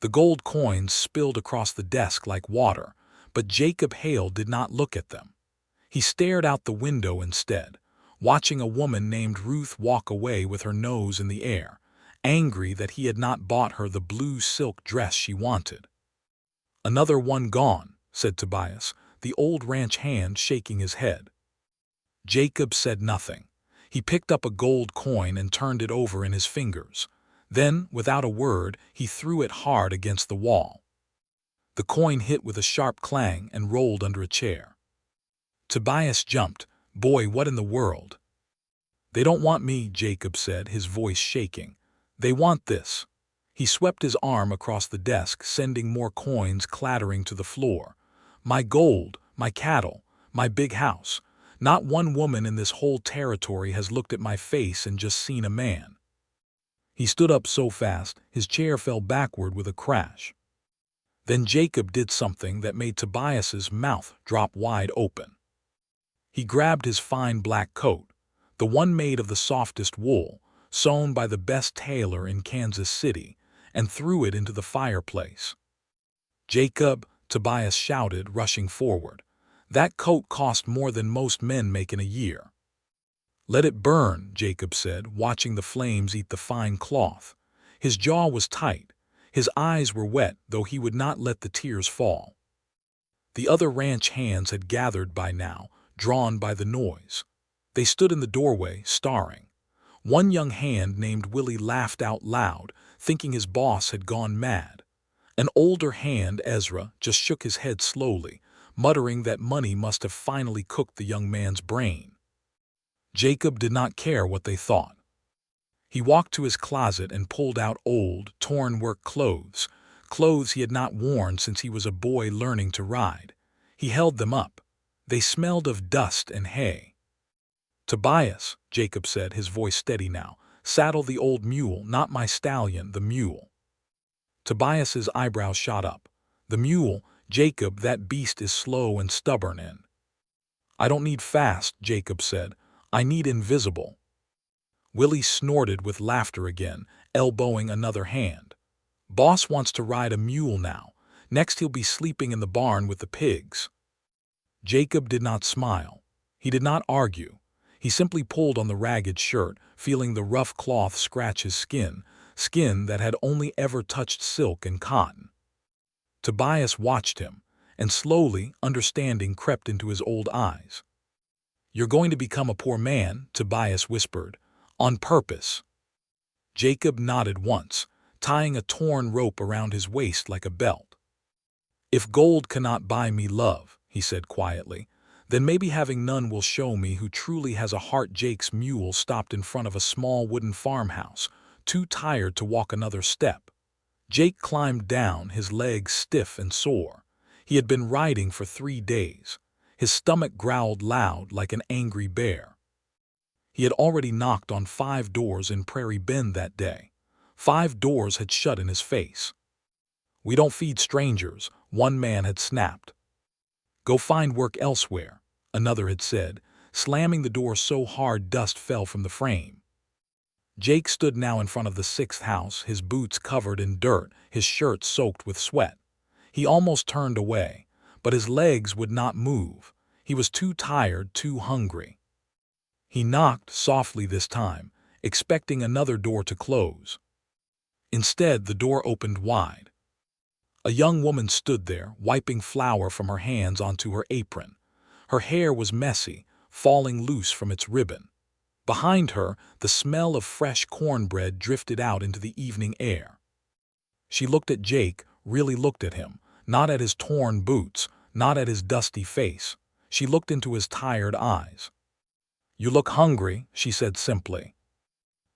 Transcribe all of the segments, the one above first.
The gold coins spilled across the desk like water, but Jacob Hale did not look at them. He stared out the window instead, watching a woman named Ruth walk away with her nose in the air, angry that he had not bought her the blue silk dress she wanted. "Another one gone," said Tobias, the old ranch hand shaking his head. Jacob said nothing. He picked up a gold coin and turned it over in his fingers. Then, without a word, he threw it hard against the wall. The coin hit with a sharp clang and rolled under a chair. Tobias jumped. "Boy, what in the world?" "They don't want me," Jacob said, his voice shaking. "They want this." He swept his arm across the desk, sending more coins clattering to the floor. "My gold, my cattle, my big house. Not one woman in this whole territory has looked at my face and just seen a man." He stood up so fast, his chair fell backward with a crash. Then Jacob did something that made Tobias's mouth drop wide open. He grabbed his fine black coat, the one made of the softest wool, sewn by the best tailor in Kansas City, and threw it into the fireplace. "Jacob," Tobias shouted, rushing forward, "that coat cost more than most men make in a year." "Let it burn," Jacob said, watching the flames eat the fine cloth. His jaw was tight. His eyes were wet, though he would not let the tears fall. The other ranch hands had gathered by now, drawn by the noise. They stood in the doorway, staring. One young hand named Willie laughed out loud, thinking his boss had gone mad. An older hand, Ezra, just shook his head slowly, muttering that money must have finally cooked the young man's brain. Jacob did not care what they thought. He walked to his closet and pulled out old, torn work clothes, clothes he had not worn since he was a boy learning to ride. He held them up. They smelled of dust and hay. "Tobias," Jacob said, his voice steady now, "saddle the old mule, not my stallion, the mule." Tobias's eyebrows shot up. "The mule, Jacob, that beast is slow and stubborn and—" "I don't need fast," Jacob said. "I need invisible." Willie snorted with laughter again, elbowing another hand. "Boss wants to ride a mule now. Next he'll be sleeping in the barn with the pigs." Jacob did not smile. He did not argue. He simply pulled on the ragged shirt, feeling the rough cloth scratch his skin, skin that had only ever touched silk and cotton. Tobias watched him, and slowly, understanding crept into his old eyes. "You're going to become a poor man," Tobias whispered. "On purpose." Jacob nodded once, tying a torn rope around his waist like a belt. "If gold cannot buy me love," he said quietly, "then maybe having none will show me who truly has a heart." Jake's mule stopped in front of a small wooden farmhouse, too tired to walk another step. Jake climbed down, his legs stiff and sore. He had been riding for 3 days. His stomach growled loud like an angry bear. He had already knocked on 5 doors in Prairie Bend that day. 5 doors had shut in his face. "We don't feed strangers," one man had snapped. "Go find work elsewhere," another had said, slamming the door so hard dust fell from the frame. Jake stood now in front of the 6th house, his boots covered in dirt, his shirt soaked with sweat. He almost turned away, but his legs would not move. He was too tired, too hungry. He knocked softly this time, expecting another door to close. Instead, the door opened wide. A young woman stood there, wiping flour from her hands onto her apron. Her hair was messy, falling loose from its ribbon. Behind her, the smell of fresh cornbread drifted out into the evening air. She looked at Jake, really looked at him, not at his torn boots, not at his dusty face. She looked into his tired eyes. "You look hungry," she said simply.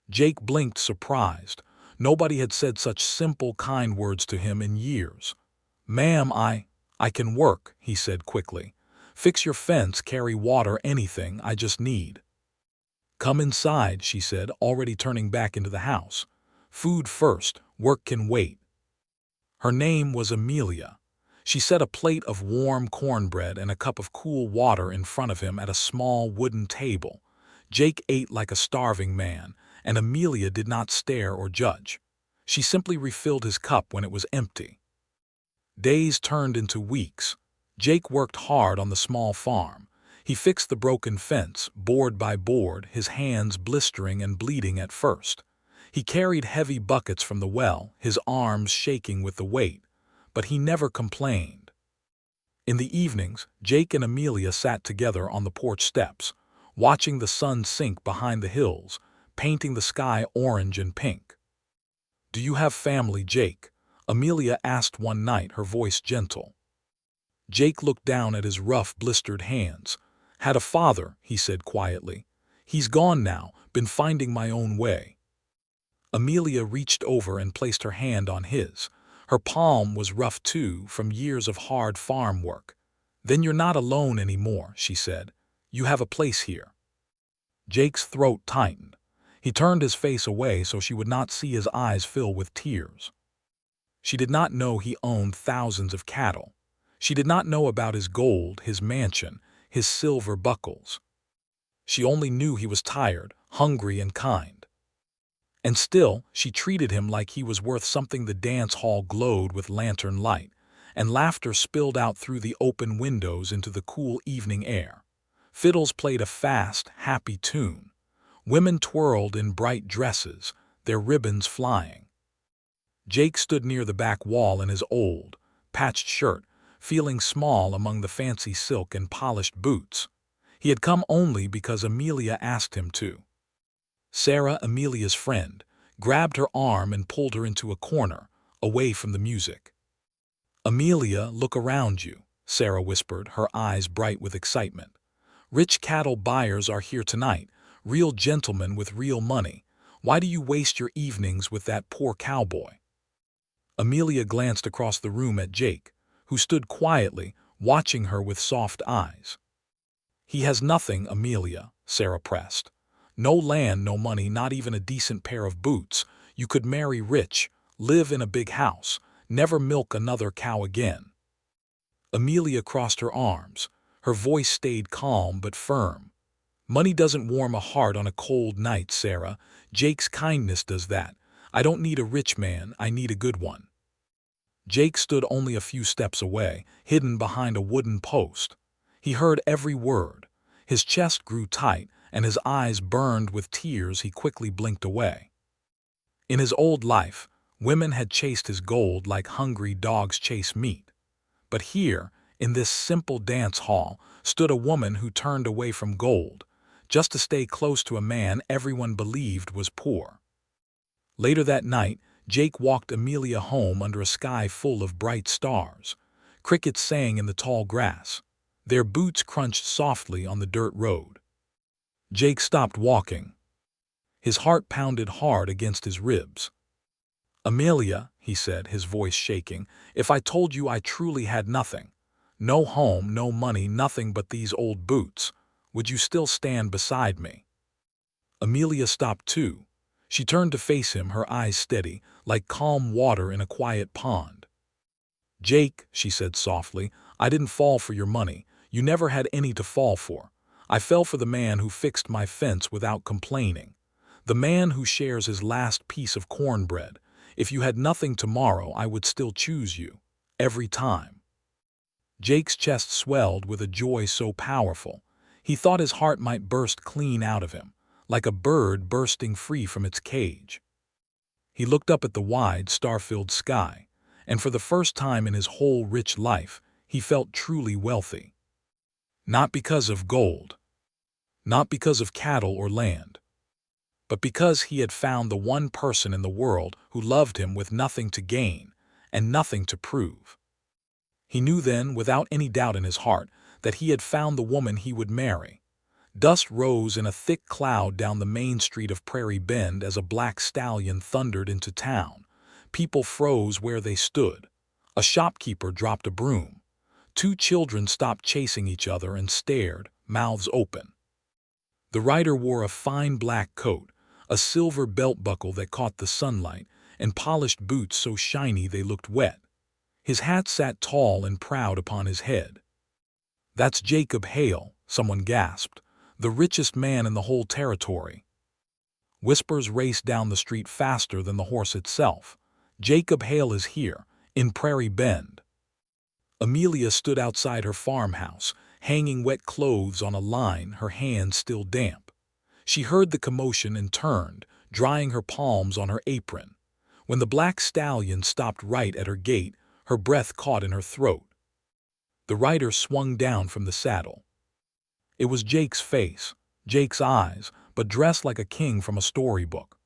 Jake blinked, surprised. Nobody had said such simple, kind words to him in years. "Ma'am, I can work," he said quickly. "Fix your fence, carry water, anything, I just need." "Come inside," she said, already turning back into the house. "Food first, work can wait." Her name was Amelia. She set a plate of warm cornbread and a cup of cool water in front of him at a small wooden table. Jake ate like a starving man, and Amelia did not stare or judge. She simply refilled his cup when it was empty. Days turned into weeks. Jake worked hard on the small farm. He fixed the broken fence, board by board, his hands blistering and bleeding at first. He carried heavy buckets from the well, his arms shaking with the weight, but he never complained. In the evenings, Jake and Amelia sat together on the porch steps, watching the sun sink behind the hills, painting the sky orange and pink. "Do you have family, Jake?" Amelia asked one night, her voice gentle. Jake looked down at his rough, blistered hands. "Had a father," he said quietly. "He's gone now, been finding my own way." Amelia reached over and placed her hand on his. Her palm was rough too, from years of hard farm work. "Then you're not alone anymore," she said. "You have a place here." Jake's throat tightened. He turned his face away so she would not see his eyes fill with tears. She did not know he owned thousands of cattle. She did not know about his gold, his mansion, his silver buckles. She only knew he was tired, hungry, and kind. And still, she treated him like he was worth something. The dance hall glowed with lantern light, and laughter spilled out through the open windows into the cool evening air. Fiddles played a fast, happy tune. Women twirled in bright dresses, their ribbons flying. Jake stood near the back wall in his old, patched shirt, feeling small among the fancy silk and polished boots. He had come only because Amelia asked him to. Sarah, Amelia's friend, grabbed her arm and pulled her into a corner, away from the music. "Amelia, look around you," Sarah whispered, her eyes bright with excitement. "Rich cattle buyers are here tonight, real gentlemen with real money. Why do you waste your evenings with that poor cowboy?" Amelia glanced across the room at Jake, who stood quietly, watching her with soft eyes. "He has nothing, Amelia," Sarah pressed. "No land, no money, not even a decent pair of boots. You could marry rich, live in a big house, never milk another cow again." Amelia crossed her arms. Her voice stayed calm but firm. "Money doesn't warm a heart on a cold night, Sarah. Jake's kindness does that. I don't need a rich man, I need a good one." Jake stood only a few steps away, hidden behind a wooden post. He heard every word. His chest grew tight, and his eyes burned with tears. He quickly blinked away. In his old life, women had chased his gold like hungry dogs chase meat. But here, in this simple dance hall, stood a woman who turned away from gold, just to stay close to a man everyone believed was poor. Later that night, Jake walked Amelia home under a sky full of bright stars. Crickets sang in the tall grass. Their boots crunched softly on the dirt road. Jake stopped walking. His heart pounded hard against his ribs. "Amelia," he said, his voice shaking, "if I told you I truly had nothing, no home, no money, nothing but these old boots, would you still stand beside me?" Amelia stopped too. She turned to face him, her eyes steady, like calm water in a quiet pond. "Jake," she said softly, "I didn't fall for your money. You never had any to fall for. I fell for the man who fixed my fence without complaining. The man who shares his last piece of cornbread. If you had nothing tomorrow, I would still choose you. Every time." Jake's chest swelled with a joy so powerful, he thought his heart might burst clean out of him, like a bird bursting free from its cage. He looked up at the wide, star-filled sky, and for the first time in his whole rich life, he felt truly wealthy. Not because of gold, not because of cattle or land, but because he had found the one person in the world who loved him with nothing to gain and nothing to prove. He knew then, without any doubt in his heart, that he had found the woman he would marry. Dust rose in a thick cloud down the main street of Prairie Bend as a black stallion thundered into town. People froze where they stood. A shopkeeper dropped a broom. Two children stopped chasing each other and stared, mouths open. The rider wore a fine black coat, a silver belt buckle that caught the sunlight, and polished boots so shiny they looked wet. His hat sat tall and proud upon his head. "That's Jacob Hale," someone gasped, "the richest man in the whole territory." Whispers raced down the street faster than the horse itself. Jacob Hale is here, in Prairie Bend. Amelia stood outside her farmhouse, hanging wet clothes on a line, her hands still damp. She heard the commotion and turned, drying her palms on her apron. When the black stallion stopped right at her gate, her breath caught in her throat. The rider swung down from the saddle. It was Jake's face, Jake's eyes, but dressed like a king from a storybook.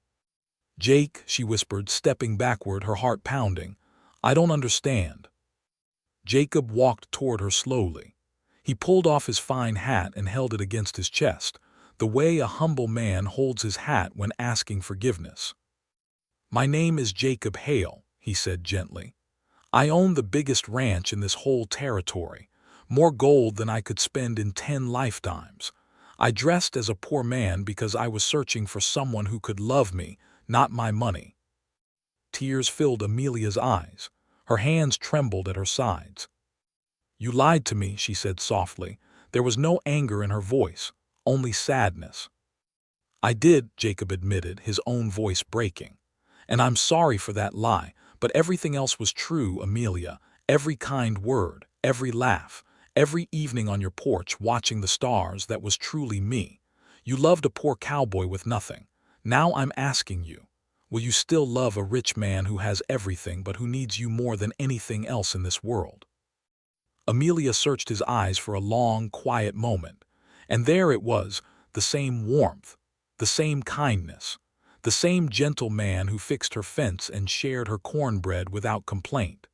"Jake," she whispered, stepping backward, her heart pounding, "I don't understand." Jacob walked toward her slowly. He pulled off his fine hat and held it against his chest, the way a humble man holds his hat when asking forgiveness. "My name is Jacob Hale," he said gently. "I own the biggest ranch in this whole territory, more gold than I could spend in 10 lifetimes. I dressed as a poor man because I was searching for someone who could love me, not my money." Tears filled Amelia's eyes. Her hands trembled at her sides. "You lied to me," she said softly. There was no anger in her voice, only sadness. "I did," Jacob admitted, his own voice breaking. "And I'm sorry for that lie, but everything else was true, Amelia. Every kind word, every laugh, every evening on your porch watching the stars, that was truly me. You loved a poor cowboy with nothing. Now I'm asking you, will you still love a rich man who has everything but who needs you more than anything else in this world?" Amelia searched his eyes for a long, quiet moment, and there it was, the same warmth, the same kindness, the same gentle man who fixed her fence and shared her cornbread without complaint.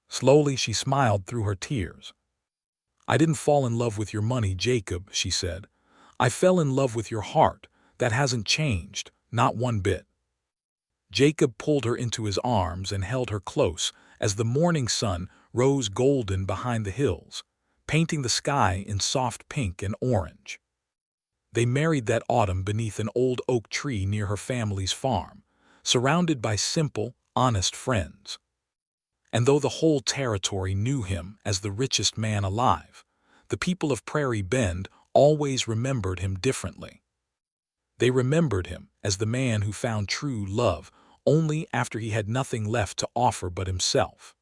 Slowly she smiled through her tears. "I didn't fall in love with your money, Jacob," she said. "I fell in love with your heart. That hasn't changed, not one bit." Jacob pulled her into his arms and held her close as the morning sun rose golden behind the hills, painting the sky in soft pink and orange. They married that autumn beneath an old oak tree near her family's farm, surrounded by simple, honest friends. And though the whole territory knew him as the richest man alive, the people of Prairie Bend always remembered him differently. They remembered him as the man who found true love only after he had nothing left to offer but himself.